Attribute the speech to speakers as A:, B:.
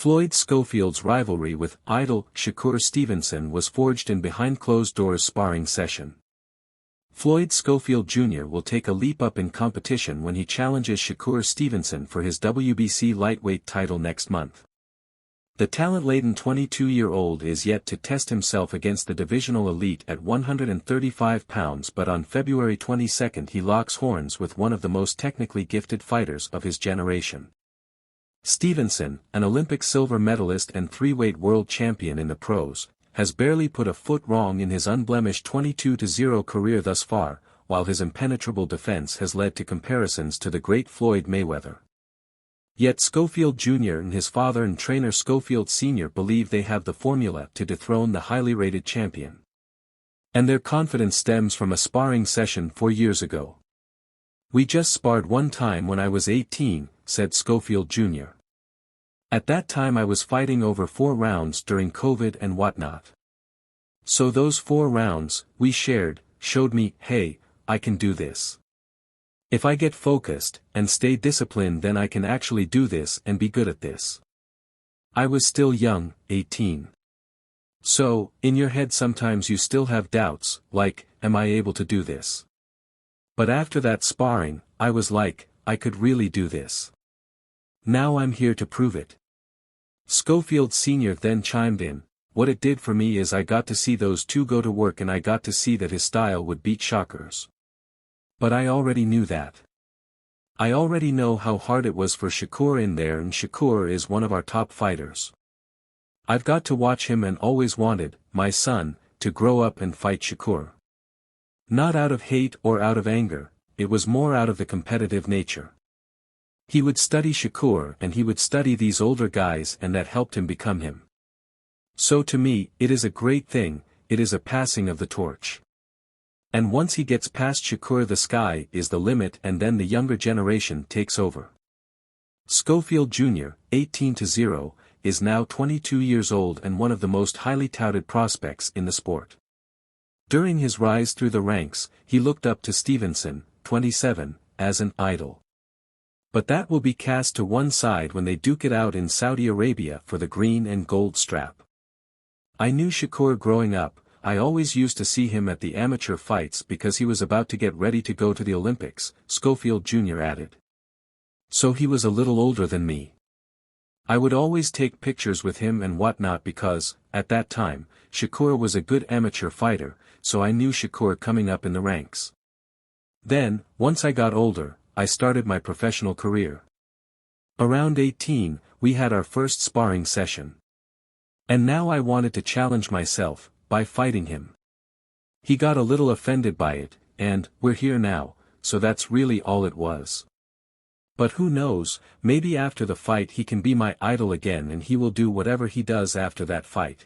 A: Floyd Schofield's rivalry with idol Shakur Stevenson was forged in behind-closed-doors sparring session. Floyd Schofield Jr. will take a leap up in competition when he challenges Shakur Stevenson for his WBC lightweight title next month. The talent-laden 22-year-old is yet to test himself against the divisional elite at 135 pounds, but on February 22 he locks horns with one of the most technically gifted fighters of his generation. Stevenson, an Olympic silver medalist and three-weight world champion in the pros, has barely put a foot wrong in his unblemished 22-0 career thus far, while his impenetrable defense has led to comparisons to the great Floyd Mayweather. Yet Schofield Jr. and his father and trainer Schofield Sr. believe they have the formula to dethrone the highly rated champion. And their confidence stems from a sparring session 4 years ago. "We just sparred one time when I was 18, said Schofield Jr. "At that time I was fighting over 4 rounds during COVID and whatnot. So those 4 rounds, we showed me, hey, I can do this. If I get focused, and stay disciplined, then I can actually do this and be good at this." I was still young, 18. So, in your head sometimes you still have doubts, like, am I able to do this? But after that sparring, I was like, I could really do this. Now I'm here to prove it. Schofield Sr. then chimed in, "What it did for me is I got to see those two go to work, and I got to see that his style would beat Shakur's. But I already knew that. I already know how hard it was for Shakur in there, and Shakur is one of our top fighters. I've got to watch him, and always wanted, my son, to grow up and fight Shakur. Not out of hate or out of anger, it was more out of the competitive nature. He would study Shakur and he would study these older guys, and that helped him become him. So to me, it is a great thing, it is a passing of the torch. And once he gets past Shakur, the sky is the limit, and then the younger generation takes over." Schofield Jr., 18-0, is now 22 years old and one of the most highly touted prospects in the sport. During his rise through the ranks, he looked up to Stevenson, 27, as an idol. But that will be cast to one side when they duke it out in Saudi Arabia for the green and gold strap. "I knew Shakur growing up. I always used to see him at the amateur fights because he was about to get ready to go to the Olympics," Schofield Jr. added. "So he was a little older than me. I would always take pictures with him and whatnot because, at that time, Shakur was a good amateur fighter, so I knew Shakur coming up in the ranks. Then, once I got older, I started my professional career. Around 18, we had our first sparring session. And now I wanted to challenge myself, by fighting him. He got a little offended by it, and, we're here now, so that's really all it was. But who knows, maybe after the fight he can be my idol again, and he will do whatever he does after that fight."